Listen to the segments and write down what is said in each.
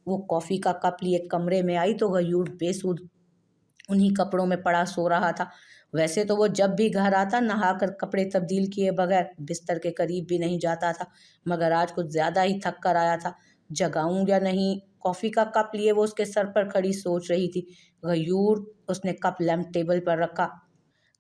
وہ کافی کا کپ لیے کمرے میں آئی تو غیور بے سود انہی کپڑوں میں پڑا سو رہا تھا۔ ویسے تو وہ جب بھی گھر آتا نہا کر کپڑے تبدیل کیے بغیر بستر کے قریب بھی نہیں جاتا تھا، مگر آج کچھ زیادہ ہی تھک کر آیا تھا۔ جگاؤں یا نہیں؟ کافی کا کپ لیے وہ اس کے سر پر کھڑی سوچ رہی تھی۔ غیور، اس نے کپ لیمپ ٹیبل پر رکھا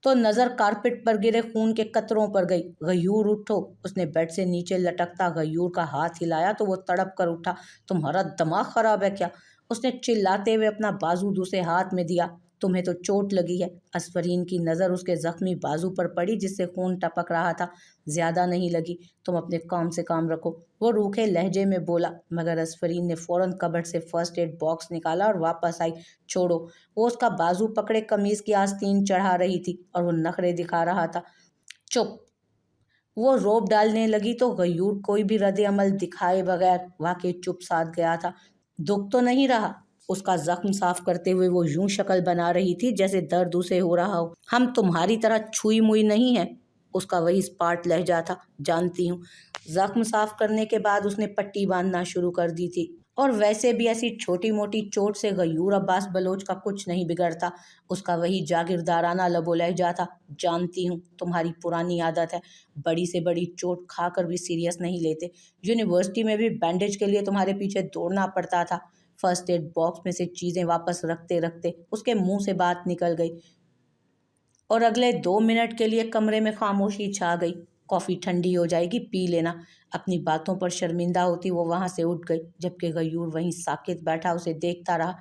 تو نظر کارپٹ پر گرے خون کے قطروں پر گئی۔ غیور اٹھو، اس نے بیڈ سے نیچے لٹکتا غیور کا ہاتھ ہلایا تو وہ تڑپ کر اٹھا۔ تمہارا دماغ خراب ہے کیا؟ اس نے چلاتے ہوئے اپنا بازو دوسرے ہاتھ میں دیا۔ تمہیں تو چوٹ لگی ہے۔ اسفرین کی نظر اس کے زخمی بازو پر پڑی جس سے خون ٹپک رہا تھا۔ زیادہ نہیں لگی، تم اپنے کام سے کام رکھو، وہ روکھے لہجے میں بولا، مگر اسفرین نے فوراً کبرڈ سے فرسٹ ایڈ باکس نکالا اور واپس آئی۔ چھوڑو، وہ اس کا بازو پکڑے قمیض کی آستین چڑھا رہی تھی اور وہ نخرے دکھا رہا تھا۔ چپ! وہ روب ڈالنے لگی تو غیور کوئی بھی رد عمل دکھائے بغیر واقعی چپ ساتھ گیا تھا۔ دکھ تو نہیں رہا؟ اس کا زخم صاف کرتے ہوئے وہ یوں شکل بنا رہی تھی جیسے درد اسے ہو رہا ہو۔ ہم تمہاری طرح چھوئی موئی نہیں ہیں۔ اس کا وہی اسپاٹ لہجہ تھا۔ جانتی ہوں۔ زخم صاف کرنے کے بعد اس نے پٹی باندھنا شروع کر دی تھی، اور ویسے بھی ایسی چھوٹی موٹی چوٹ سے غیور عباس بلوچ کا کچھ نہیں بگڑتا۔ اس کا وہی جاگیردارانہ لب و لہجہ تھا۔ جانتی ہوں، تمہاری پرانی عادت ہے، بڑی سے بڑی چوٹ کھا کر بھی سیریس نہیں لیتے۔ یونیورسٹی میں بھی بینڈیج کے لیے تمہارے پیچھے دوڑنا پڑتا تھا۔ فرسٹ ایڈ باکس میں سے چیزیں واپس رکھتے رکھتے اس کے منہ سے بات نکل گئی اور اگلے 2 منٹ کے لیے کمرے میں خاموشی چھا گئی۔ کافی ٹھنڈی ہو جائے گی، پی لینا۔ اپنی باتوں پر شرمندہ ہوتی وہ وہاں سے اٹھ گئی، جبکہ غیور وہیں ساکت بیٹھا اسے دیکھتا رہا۔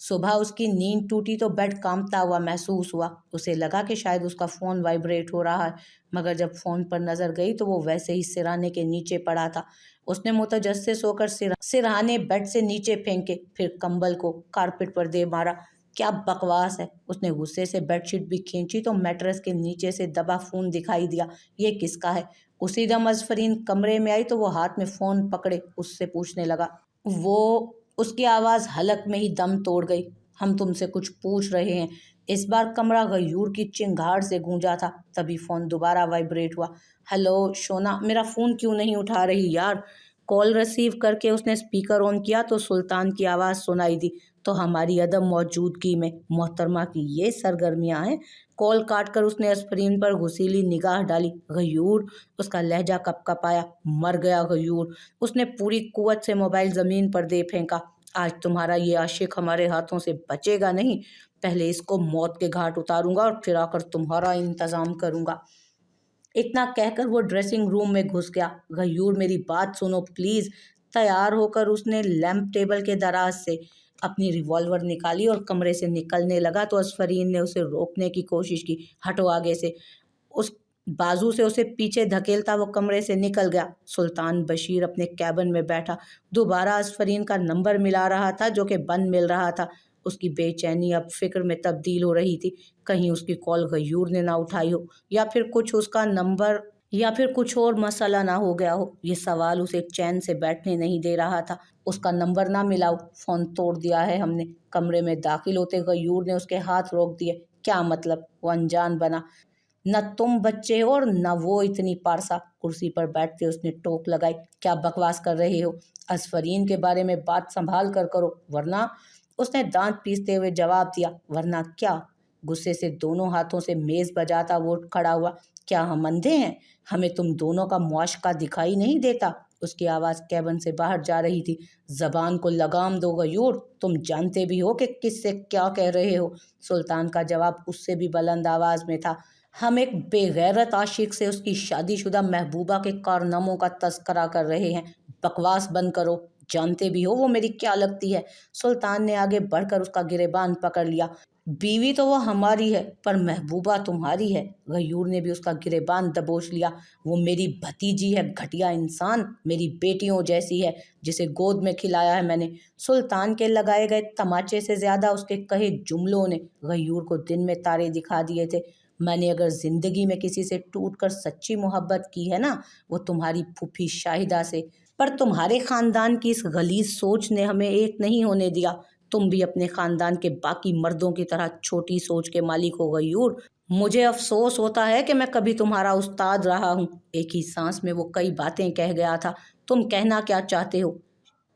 صبح اس کی نیند ٹوٹی تو بیڈ کانپتا ہوا محسوس ہوا۔ اسے لگا کہ شاید اس کا فون وائبریٹ ہو رہا ہے، مگر جب فون پر نظر گئی تو وہ ویسے ہی سرہانے کے نیچے پڑا تھا۔ اس نے متجسس ہو کر سرہانے بیڈ سے نیچے پھینکے، پھر کمبل کو کارپٹ پر دے مارا۔ کیا بکواس ہے! اس نے غصے سے بیڈ شیٹ بھی کھینچی تو میٹرس کے نیچے سے دبا فون دکھائی دیا۔ یہ کس کا ہے؟ اسی دم اسفرین کمرے میں آئی تو وہ ہاتھ میں فون پکڑے اس سے پوچھنے لگا۔ اس کی آواز حلق میں ہی دم توڑ گئی۔ ہم تم سے کچھ پوچھ رہے ہیں۔ اس بار کمرہ غیور کی چنگھاڑ سے گونجا تھا، تبھی فون دوبارہ وائبریٹ ہوا۔ ہلو شونا، میرا فون کیوں نہیں اٹھا رہی یار؟ کال ریسیو کر کے اس نے اسپیکر آن کیا تو سلطان کی آواز سنائی دی۔ تو ہماری عدم موجودگی میں محترمہ کی یہ سرگرمیاں ہیں؟ کال کاٹ کر اس نے اسفرین پر غسیلی نگاہ ڈالی۔ غیور! اس کا لہجہ کپ کپ آیا۔ مر گیا غیور! اس نے پوری قوت سے موبائل زمین پر دے پھینکا۔ آج تمہارا یہ عاشق ہمارے ہاتھوں سے بچے گا نہیں۔ پہلے اس کو موت کے گھاٹ اتاروں گا اور پھر آ کر تمہارا انتظام کروں گا۔ اتنا کہہ کر وہ ڈریسنگ روم میں گھس گیا۔ غیور میری بات سنو پلیز۔ تیار ہو کر اس نے لیمپ ٹیبل کے دراز سے اپنی ریوالور نکالی اور کمرے سے نکلنے لگا تو اسفرین نے اسے روکنے کی کوشش کی۔ ہٹو آگے سے! اس بازو سے اسے پیچھے دھکیلتا وہ کمرے سے نکل گیا۔ سلطان بشیر اپنے کیبن میں بیٹھا دوبارہ اسفرین کا نمبر ملا رہا تھا جو کہ بند مل رہا تھا۔ اس کی بے چینی اب فکر میں تبدیل ہو رہی تھی، کہیں اس کی کال غیور نے نہ اٹھائی ہو، یا پھر کچھ اس کا نمبر یا پھر کچھ اور مسئلہ نہ ہو گیا ہو۔ یہ سوال اسے چین سے بیٹھنے نہیں دے رہا تھا۔ اس کا نمبر نہ ملاؤ، فون توڑ دیا ہے ہم نے۔ کمرے میں داخل ہوتے غیور نے اس کے ہاتھ روک دیے۔ کیا مطلب؟ وہ انجان بنا۔ نہ تم بچے ہو اور نہ وہ اتنی پارسا۔ کرسی پر بیٹھتے اس نے ٹوک لگائی۔ کیا بکواس کر رہے ہو؟ اسفرین کے بارے میں بات سنبھال کر کرو، ورنہ… اس نے دانت پیستے ہوئے جواب دیا۔ ورنہ کیا؟ غصے سے دونوں ہاتھوں سے میز بجاتا وہ کھڑا ہوا۔ کیا ہم اندھے ہیں؟ ہمیں تم دونوں کا معاشقہ دکھائی نہیں دیتا؟ اس کی آواز کیبن سے باہر جا رہی تھی۔ زبان کو لگام دو غیور، تم جانتے بھی ہو کہ کس سے کیا کہہ رہے ہو؟ سلطان کا جواب اس سے بھی بلند آواز میں تھا۔ ہم ایک بے غیرت عاشق سے اس کی شادی شدہ محبوبہ کے کارناموں کا تذکرہ کر رہے ہیں۔ بکواس بند کرو، جانتے بھی ہو وہ میری کیا لگتی ہے؟ سلطان نے آگے بڑھ کر اس کا گریبان پکڑ لیا۔ بیوی تو وہ ہماری ہے، پر محبوبہ تمہاری ہے۔ غیور نے بھی اس کا گریبان دبوچ لیا۔ وہ میری بھتیجی ہے، گھٹیا انسان، میری بیٹیوں جیسی ہے، جسے گود میں کھلایا ہے میں نے۔ سلطان کے لگائے گئے تماچے سے زیادہ اس کے کہے جملوں نے غیور کو دن میں تارے دکھا دیے تھے۔ میں نے اگر زندگی میں کسی سے ٹوٹ کر سچی محبت کی ہے نا، وہ تمہاری پھوپھی شاہدہ سے، پر تمہارے خاندان کی اس غلیظ سوچ نے ہمیں ایک نہیں ہونے دیا۔ تم بھی اپنے خاندان کے باقی مردوں کی طرح چھوٹی سوچ کے مالک ہو غیور۔ مجھے افسوس ہوتا ہے کہ میں کبھی تمہارا استاد رہا ہوں۔ ایک ہی سانس میں وہ کئی باتیں کہہ گیا تھا۔ تم کہنا کیا چاہتے ہو؟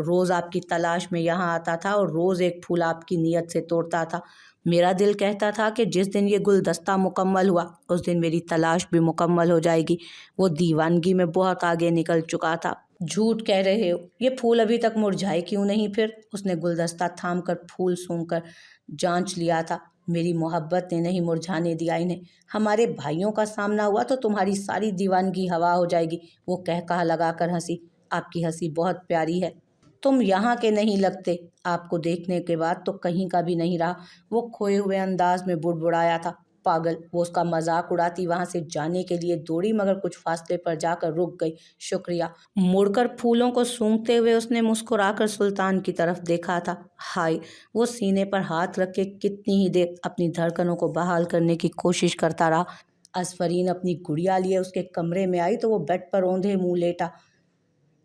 روز آپ کی تلاش میں یہاں آتا تھا اور روز ایک پھول آپ کی نیت سے توڑتا تھا۔ میرا دل کہتا تھا کہ جس دن یہ گلدستہ مکمل ہوا اس دن میری تلاش بھی مکمل ہو جائے گی۔ وہ دیوانگی میں بہت آگے نکل چکا تھا۔ جھوٹ کہہ رہے ہو، یہ پھول ابھی تک مرجھائے کیوں نہیں پھر؟ اس نے گلدستہ تھام کر پھول سونگھ کر جانچ لیا تھا۔ میری محبت نے نہیں مرجھانے دیا انہیں۔ ہمارے بھائیوں کا سامنا ہوا تو تمہاری ساری دیوانگی ہوا ہو جائے گی۔ وہ کہا لگا کر ہنسی۔ آپ کی ہنسی بہت پیاری ہے۔ تم یہاں کے نہیں لگتے۔ آپ کو دیکھنے کے بعد تو کہیں کا بھی نہیں رہا۔ وہ کھوئے ہوئے انداز میں بڑبڑایا تھا۔ پاگل، وہ اس کا مذاق اڑاتی وہاں سے جانے کے لیے دوڑی مگر کچھ فاصلے پر جا کر رک گئی۔ شکریہ۔ مڑ کر پھولوں کو سونگھتے ہوئے اس نے مسکرا کر سلطان کی طرف دیکھا تھا۔ ہائے، وہ سینے پر ہاتھ رکھ کے کتنی ہی دیر اپنی دھڑکنوں کو بحال کرنے کی کوشش کرتا رہا۔ اسفرین اپنی گڑیا لیے اس کے کمرے میں آئی تو وہ بیڈ پر اوندھے منہ لیٹا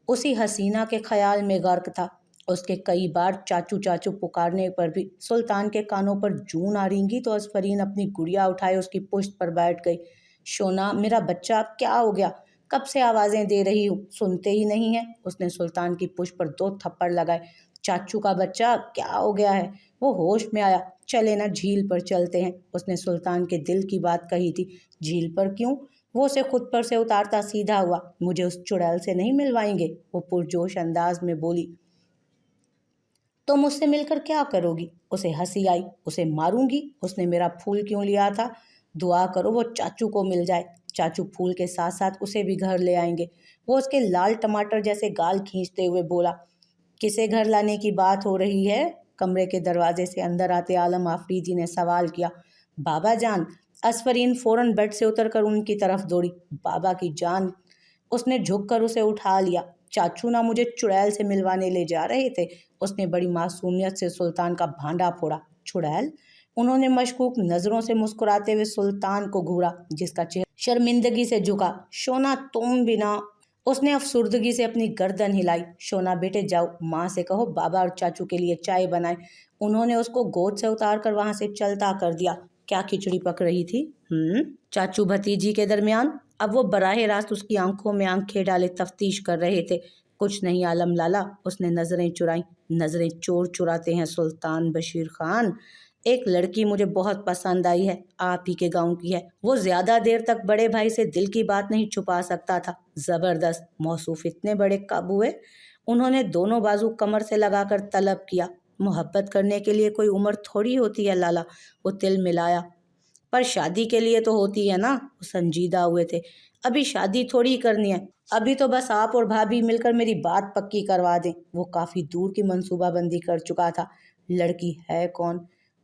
اسی حسینہ کے خیال میں غرق تھا۔ اس کے کئی بار چاچو چاچو پکارنے پر بھی سلطان کے کانوں پر جوں نہ رینگی تو اسفرین اپنی گڑیا اٹھائے اس کی پشت پر بیٹھ گئی۔ شونا، میرا بچہ، کیا ہو گیا؟ کب سے آوازیں دے رہی ہوں، سنتے ہی نہیں ہیں؟ اس نے سلطان کی پشت پر 2 تھپڑ لگائے۔ چاچو کا بچہ، کیا ہو گیا ہے؟ وہ ہوش میں آیا۔ چلے نا جھیل پر چلتے ہیں۔ اس نے سلطان کے دل کی بات کہی تھی۔ جھیل پر کیوں؟ وہ اسے خود پر سے اتارتا سیدھا ہوا۔ مجھے اس چڑیل سے نہیں ملوائیں گے؟ وہ پرجوش انداز میں بولی۔ تم اس سے مل کر کیا کرو گی؟ اسے ہنسی آئی۔ اسے ماروں گی؟ اس نے میرا پھول کیوں لیا تھا؟ دعا کرو وہ چاچو کو مل جائے۔ چاچو پھول کے ساتھ ساتھ اسے بھی گھر لے آئیں گے۔ وہ اس کے لال ٹماٹر جیسے گال کھینچتے ہوئے بولا۔ کسے گھر لانے کی بات ہو رہی ہے؟ کمرے کے دروازے سے اندر آتے عالم آفریدی نے سوال کیا۔ بابا جان۔ اسفرین فوراً بیڈ سے اتر کر ان کی طرف دوڑی۔ بابا کی جان۔ اس نے جھک کر اسے اٹھا لیا۔ چاچو نہ مجھے چڑیل سے ملوانے لے جا رہے تھے؟ اس نے بڑی معصومیت سے سلطان کا بھانڈا پھوڑا۔ چڑیل؟ انہوں نے مشکوک نظروں سے مسکراتے ہوئے سلطان کو گھورا جس کا چہرہ شرمندگی سے جھکا۔ شونا، تم بھی نہ۔ اس نے افسردگی سے اپنی گردن ہلائی۔ شونا بیٹے جاؤ، ماں سے کہو بابا اور چاچو کے لیے چائے بنائیں۔ انہوں نے اس کو گود سے اتار کر وہاں سے چلتا کر دیا۔ کیا کھچڑی پک رہی تھی؟ چاچو بھتیجی کے درمیان؟ اب وہ براہ راست اس کی آنکھوں میں آنکھیں ڈالے تفتیش کر رہے تھے۔ کچھ نہیں عالم لالا۔ اس نے نظریں چرائیں۔ نظریں چور چراتے ہیں سلطان بشیر خان۔ ایک لڑکی مجھے بہت پسند آئی ہے، آپ ہی کے گاؤں کی ہے۔ وہ زیادہ دیر تک بڑے بھائی سے دل کی بات نہیں چھپا سکتا تھا۔ زبردست۔ موصوف اتنے بڑے کب ہوئے؟ انہوں نے دونوں بازو کمر سے لگا کر طلب کیا۔ محبت کرنے کے لیے کوئی عمر تھوڑی ہوتی ہے لالا، وہ تل ملایا۔ پر شادی کے لیے تو ہوتی ہے نا؟ وہ سنجیدہ ہوئے تھے۔ ابھی شادی تھوڑی کرنی ہے، ابھی تو بس آپ اور بھابھی مل کر میری بات پکی کروا دیں۔ وہ کافی دور کی منصوبہ بندی کر چکا تھا۔ لڑکی ہے کون؟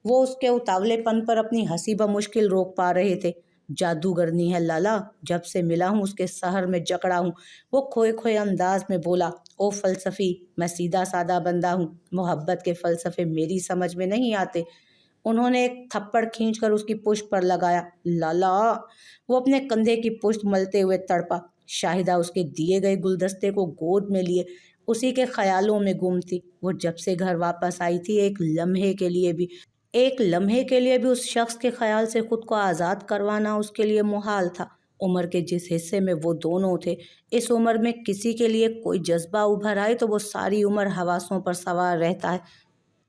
وہ اس کے اتاولے پن پر اپنی ہنسی بمشکل روک پا رہے تھے۔ جادوگرنی ہے لالا، جب سے ملا ہوں اس کے سحر میں جکڑا ہوں۔ وہ کھوئے کھوئے انداز میں بولا۔ او فلسفی، میں سیدھا سادہ بندہ ہوں، محبت کے فلسفے میری سمجھ میں نہیں آتے۔ انہوں نے ایک تھپڑ کھینچ کر اس کی پشت پر لگایا۔ لالا! وہ اپنے کندھے کی پشت ملتے ہوئے تڑپا۔ شاہدہ اس کے دیے گئے گلدستے کو گود میں لیے اسی کے خیالوں میں گم تھی۔ وہ جب سے گھر واپس آئی تھی ایک لمحے کے لیے بھی اس شخص کے خیال سے خود کو آزاد کروانا اس کے لیے محال تھا۔ عمر کے جس حصے میں وہ دونوں تھے، اس عمر میں کسی کے لیے کوئی جذبہ ابھر آئے تو وہ ساری عمر حواسوں پر سوار رہتا ہے۔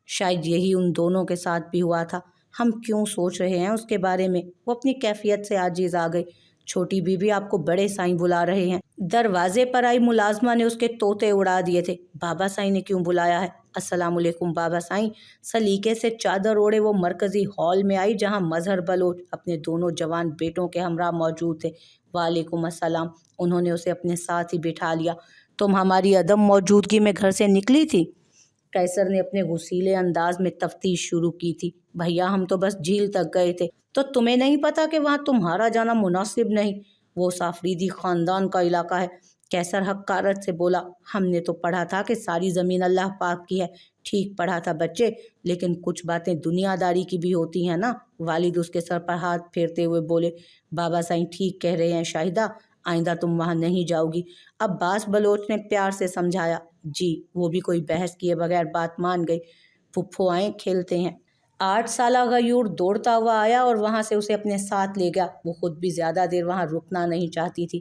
شاید یہی ان دونوں کے ساتھ بھی ہوا تھا۔ ہم کیوں سوچ رہے ہیں اس کے بارے میں؟ وہ اپنی کیفیت سے عاجز آ گئی۔ چھوٹی بی بی آپ کو بڑے سائیں بلا رہے ہیں۔ دروازے پر آئی ملازمہ نے اس کے طوطے اڑا دیے تھے۔ بابا سائیں نے کیوں بلایا ہے؟ السلام علیکم بابا سائیں۔ سلیقے سے چادر اوڑے وہ مرکزی ہال میں آئی جہاں مظہر بلوچ اپنے دونوں جوان بیٹوں کے ہمراہ موجود تھے۔ وعلیکم السلام۔ انہوں نے اسے اپنے ساتھ ہی بٹھا لیا۔ تم ہماری عدم موجودگی میں گھر سے نکلی تھی؟ قیصر نے اپنے غصیلے انداز میں تفتیش شروع کی تھی۔ بھیا ہم تو بس جھیل تک گئے تھے۔ تو تمہیں نہیں پتا کہ وہاں تمہارا جانا مناسب نہیں؟ وہ اس آفریدی خاندان کا علاقہ ہے۔ قیصر حقارت سے بولا۔ ہم نے تو پڑھا تھا کہ ساری زمین اللہ پاک کی ہے۔ ٹھیک پڑھا تھا بچے، لیکن کچھ باتیں دنیا داری کی بھی ہوتی ہیں نا۔ والد اس کے سر پر ہاتھ پھیرتے ہوئے بولے۔ بابا سائیں ٹھیک کہہ رہے ہیں شاہدہ، آئندہ تم وہاں نہیں جاؤ گی۔ عباس بلوچ نے پیار سے سمجھایا۔ جی، وہ بھی کوئی بحث کیے بغیر بات مان گئی۔ پھپھو آئیں، کھیلتے ہیں۔ 8 سالہ غیور دوڑتا ہوا آیا اور وہاں سے اسے اپنے ساتھ لے گیا۔ وہ خود بھی زیادہ دیر وہاں رکنا نہیں چاہتی تھی۔